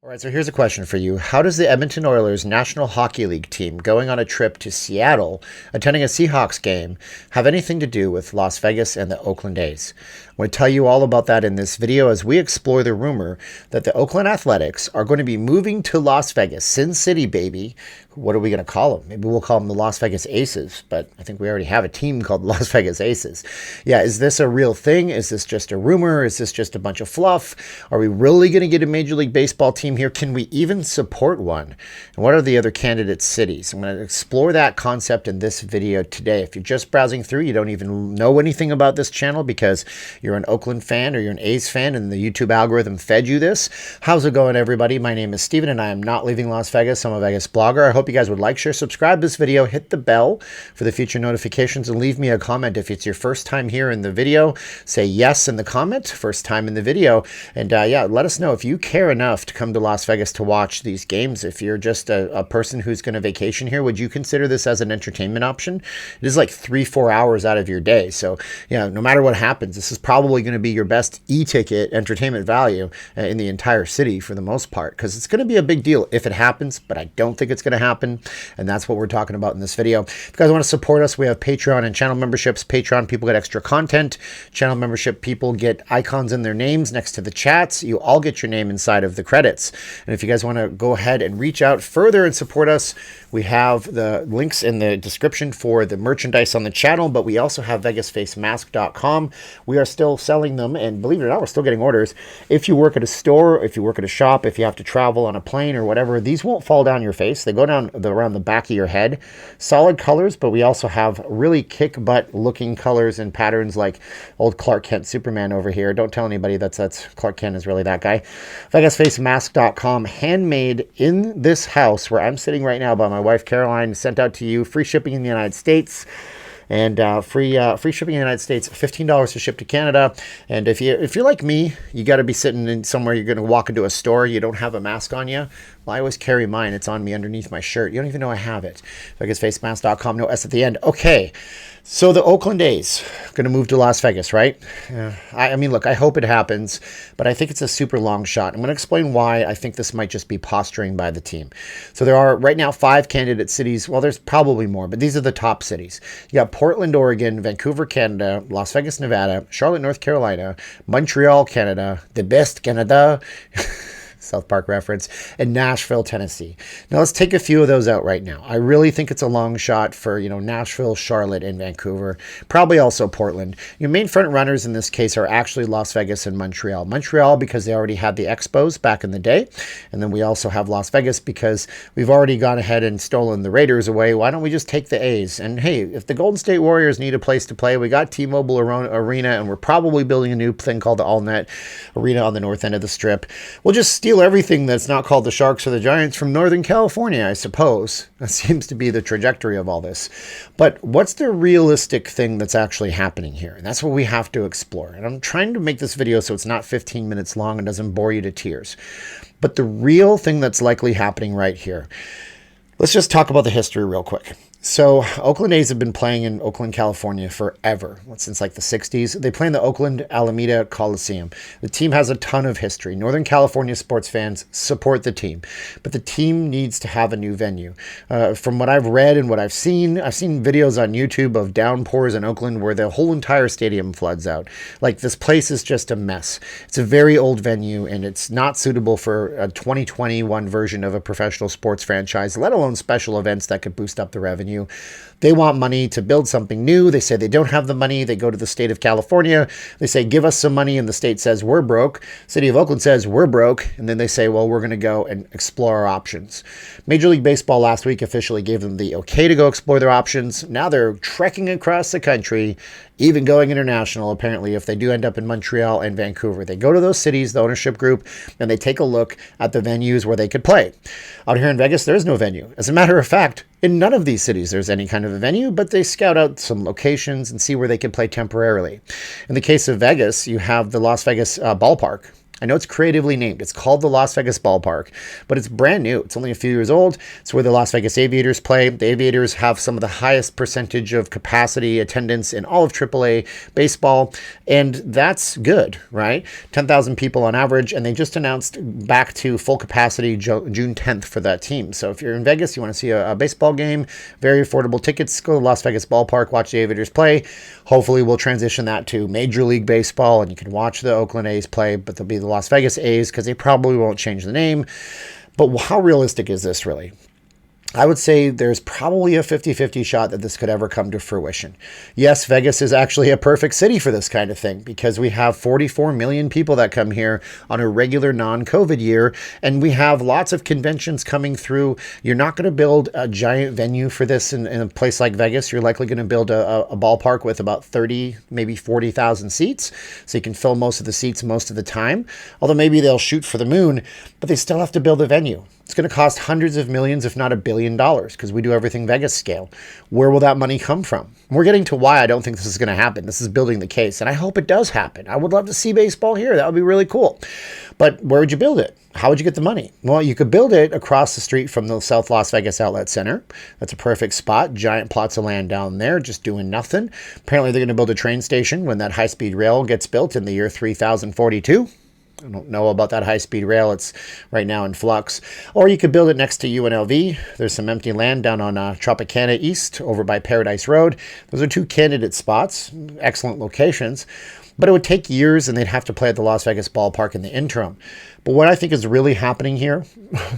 All right, so here's a question for you. How does the Edmonton Oilers National Hockey League team going on a trip to Seattle, attending a Seahawks game, have anything to do with Las Vegas and the Oakland A's? I'm going to tell you all about that in this video as we explore the rumor that the Oakland Athletics are going to be moving to Las Vegas, Sin City, baby. What are we going to call them? Maybe we'll call them the Las Vegas Aces, but I think we already have a team called the Las Vegas Aces. Yeah, is this a real thing? Is this just a rumor? Is this just a bunch of fluff? Are we really going to get a Major League Baseball team here? Can we even support one? And what are the other candidate cities? I'm going to explore that concept in this video today. If you're just browsing through, you don't even know anything about this channel because you're an Oakland fan or you're an A's fan and the YouTube algorithm fed you this. How's it going, everybody? My name is Steven and I am not leaving Las Vegas. I'm a Vegas blogger. I hope you guys would like, share, subscribe this video, hit the bell for the future notifications, and leave me a comment. If it's your first time here in the video, say yes in the comment, first time in the video. And yeah, let us know if you care enough to come to Las Vegas to watch these games. If you're just a person who's going to vacation here, would you consider this as an entertainment option? It is like 3-4 hours out of your day. So yeah, no matter what happens, this is probably going to be your best e-ticket entertainment value in the entire city for the most part, because it's going to be a big deal if it happens, but I don't think it's going to happen. And that's what we're talking about in this video. If you guys want to support us, we have Patreon and channel memberships. Patreon people get extra content. Channel membership people get icons in their names next to the chats. You all get your name inside of the credits. And if you guys want to go ahead and reach out further and support us, we have the links in the description for the merchandise on the channel, but we also have Facemaskcom. We are still selling them, and believe it or not, we're still getting orders. If you work at a store, if you work at a shop, if you have to travel on a plane or whatever, these won't fall down your face. They go down around the back of your head. Solid colors, but we also have really kick-butt looking colors and patterns like old Clark Kent Superman over here. Don't tell anybody that's Clark Kent is really that guy. Facemaskcom, handmade in this house where I'm sitting right now by my wife Caroline, sent out to you, free shipping in the United States. And free shipping in the United States, $15 to ship to Canada. And if you're like me, you got to be sitting in somewhere, you're going to walk into a store, you don't have a mask on you. Well, I always carry mine. It's on me underneath my shirt. You don't even know I have it. I guess Facemasks.com, no S at the end. Okay, so the Oakland A's going to move to Las Vegas, right? I mean, look, I hope it happens, but I think it's a super long shot. I'm going to explain why I think this might just be posturing by the team. So there are right now 5 candidate cities. Well, there's probably more, but these are the top cities. You got Portland, Oregon, Vancouver, Canada, Las Vegas, Nevada, Charlotte, North Carolina, Montreal, Canada, the best Canada, South Park reference, and Nashville, Tennessee. Now let's take a few of those out right now. I really think it's a long shot for, Nashville, Charlotte, and Vancouver. Probably also Portland. Your main front runners in this case are actually Las Vegas and Montreal. Montreal because they already had the Expos back in the day. And then we also have Las Vegas because we've already gone ahead and stolen the Raiders away. Why don't we just take the A's? And hey, if the Golden State Warriors need a place to play, we got T-Mobile Arena, and we're probably building a new thing called the AllNet Arena on the north end of the Strip. We'll just steal everything that's not called the Sharks or the Giants from Northern California, I suppose. That seems to be the trajectory of all this. But what's the realistic thing that's actually happening here? And that's what we have to explore. And I'm trying to make this video so it's not 15 minutes long and doesn't bore you to tears. But the real thing that's likely happening right here, let's just talk about the history real quick. So Oakland A's have been playing in Oakland, California forever, since like the 60s. They play in the Oakland Alameda Coliseum. The team has a ton of history. Northern California sports fans support the team, but the team needs to have a new venue. From what I've read and what I've seen videos on YouTube of downpours in Oakland where the whole entire stadium floods out. Like, this place is just a mess. It's a very old venue, and it's not suitable for a 2021 version of a professional sports franchise, let alone special events that could boost up the revenue. They want money to build something new. They say they don't have the money. They go to the state of California. They say, give us some money. And the state says, we're broke. City of Oakland says, we're broke. And then they say, well, we're going to go and explore our options. Major League Baseball last week officially gave them the okay to go explore their options. Now they're trekking across the country, even going international, apparently, if they do end up in Montreal and Vancouver. They go to those cities, the ownership group, and they take a look at the venues where they could play. Out here in Vegas, there is no venue. As a matter of fact, in none of these cities there's any kind of a venue, but they scout out some locations and see where they can play temporarily. In the case of Vegas, you have the Las Vegas ballpark. I know it's creatively named. It's called the Las Vegas Ballpark, but it's brand new. It's only a few years old. It's where the Las Vegas Aviators play. The Aviators have some of the highest percentage of capacity attendance in all of AAA baseball, and that's good, right? 10,000 people on average, and they just announced back to full capacity June 10th for that team. So if you're in Vegas, you want to see a baseball game, very affordable tickets, go to Las Vegas Ballpark, watch the Aviators play. Hopefully we'll transition that to Major League Baseball, and you can watch the Oakland A's play, but they'll be the Las Vegas A's because they probably won't change the name. But how realistic is this really? I would say there's probably a 50-50 shot that this could ever come to fruition. Yes, Vegas is actually a perfect city for this kind of thing because we have 44 million people that come here on a regular non-COVID year, and we have lots of conventions coming through. You're not going to build a giant venue for this in a place like Vegas. You're likely going to build a ballpark with about 30, maybe 40,000 seats, so you can fill most of the seats most of the time. Although maybe they'll shoot for the moon, but they still have to build a venue. It's going to cost hundreds of millions, if not $1 billion, because we do everything Vegas scale. Where will that money come from? We're getting to why I don't think this is going to happen. This is building the case, and I hope it does happen. I would love to see baseball here. That would be really cool. But where would you build it? How would you get the money? Well, you could build it across the street from the South Las Vegas Outlet Center. That's a perfect spot. Giant plots of land down there, just doing nothing. Apparently, they're going to build a train station when that high-speed rail gets built in the year 3042. I don't know about that high-speed rail. It's right now in flux. Or you could build it next to UNLV. There's some empty land down on Tropicana East over by Paradise Road. Those are two candidate spots, excellent locations. But it would take years, and they'd have to play at the Las Vegas Ballpark in the interim. But what I think is really happening here,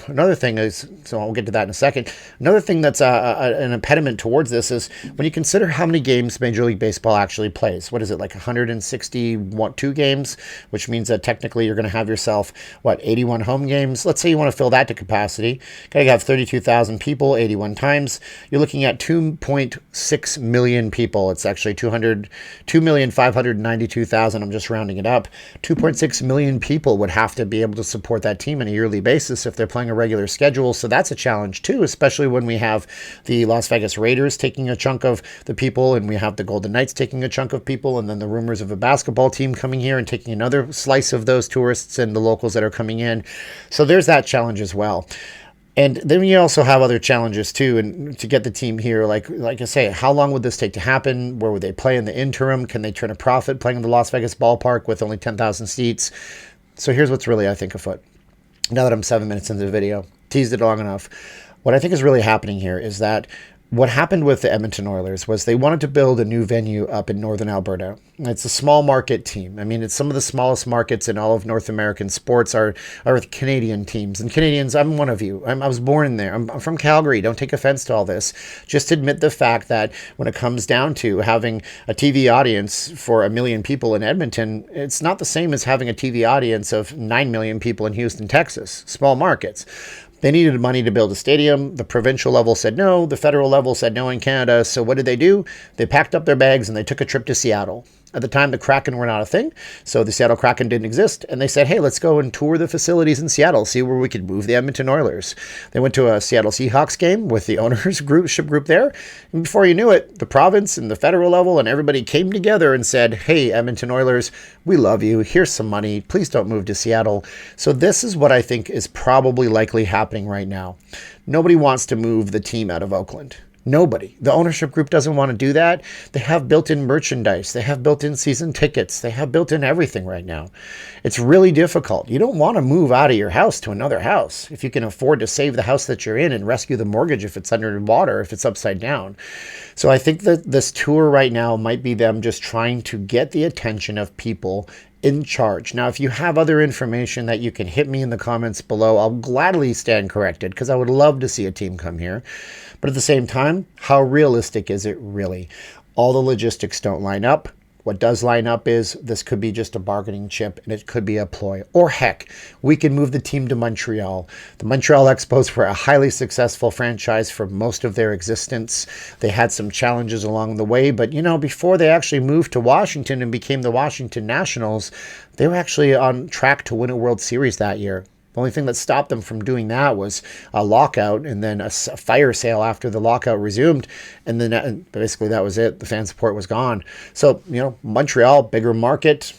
another thing is, so I'll get to that in a second, another thing that's an impediment towards this is when you consider how many games Major League Baseball actually plays. What is it, like 162 games, which means that technically you're going to have yourself, 81 home games? Let's say you want to fill that to capacity. Got to have 32,000 people, 81 times. You're looking at 2.6 million people. It's actually 2,592,000. I'm just rounding it up. 2.6 million people would have to be able to support that team on a yearly basis if they're playing a regular schedule. So that's a challenge too, especially when we have the Las Vegas Raiders taking a chunk of the people, and we have the Golden Knights taking a chunk of people, and then the rumors of a basketball team coming here and taking another slice of those tourists and the locals that are coming in. So there's that challenge as well. And then you also have other challenges too, and to get the team here, like I say, how long would this take to happen? Where would they play in the interim? Can they turn a profit playing in the Las Vegas Ballpark with only 10,000 seats? So here's what's really, I think, afoot. Now that I'm 7 minutes into the video, teased it long enough. What I think is really happening here is that what happened with the Edmonton Oilers was they wanted to build a new venue up in northern Alberta. It's a small market team. I mean, it's some of the smallest markets in all of North American sports are with Canadian teams. And Canadians, I'm one of you. I was born there. I'm from Calgary. Don't take offense to all this. Just admit the fact that when it comes down to having a TV audience for 1 million people in Edmonton, it's not the same as having a TV audience of 9 million people in Houston, Texas. Small markets. They needed money to build a stadium. The provincial level said no. The federal level said no in Canada. So what did? They packed up their bags and they took a trip to Seattle. At the time, the Kraken were not a thing, so the Seattle Kraken didn't exist. And they said, hey, let's go and tour the facilities in Seattle, see where we could move the Edmonton Oilers. They went to a Seattle Seahawks game with the owners group there. And before you knew it, the province and the federal level and everybody came together and said, hey, Edmonton Oilers, we love you. Here's some money. Please don't move to Seattle. So this is what I think is probably likely happening right now. Nobody wants to move the team out of Oakland. Nobody. The ownership group doesn't want to do that. They have built-in merchandise. They have built-in season tickets. They have built-in everything right now. It's really difficult. You don't want to move out of your house to another house if you can afford to save the house that you're in and rescue the mortgage if it's underwater, if it's upside down. So I think that this tour right now might be them just trying to get the attention of people in charge. Now, if you have other information that you can hit me in the comments below, I'll gladly stand corrected because I would love to see a team come here. But at the same time, how realistic is it really? All the logistics don't line up. What does line up is this could be just a bargaining chip and it could be a ploy. Or heck, we can move the team to Montreal. The Montreal Expos were a highly successful franchise for most of their existence. They had some challenges along the way, but before they actually moved to Washington and became the Washington Nationals, they were actually on track to win a World Series that year. The only thing that stopped them from doing that was a lockout and then a fire sale after the lockout resumed. And then basically that was it. The fan support was gone. So, Montreal, bigger market.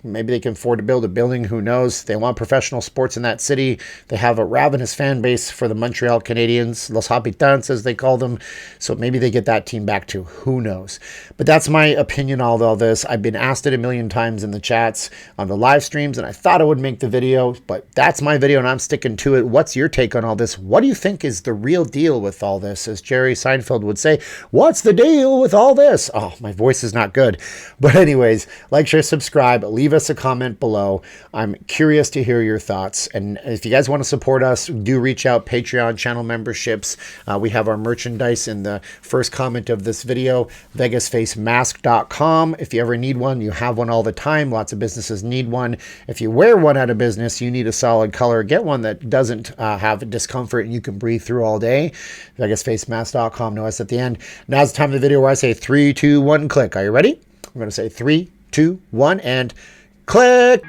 Maybe they can afford to build a building. Who knows? They want professional sports in that city. They have a ravenous fan base for the Montreal Canadiens, Los Habitants, as they call them. So maybe they get that team back too. Who knows? But that's my opinion on all this. I've been asked it a million times in the chats, on the live streams, and I thought I would make the video, but that's my video and I'm sticking to it. What's your take on all this? What do you think is the real deal with all this? As Jerry Seinfeld would say, what's the deal with all this? Oh, my voice is not good. But anyways, like, share, subscribe, leave us a comment below. I'm curious to hear your thoughts. And if you guys want to support us, do reach out. Patreon channel memberships. We have our merchandise in the first comment of this video, Facemaskcom. If you ever need one, you have one all the time. Lots of businesses need one. If you wear one out of business, you need a solid color. Get one that doesn't have discomfort and you can breathe through all day. Facemaskcom. No S at the end. Now's the time of the video where I say 3, 2, 1, click. Are you ready? I'm going to say 3, 2, 1, and click.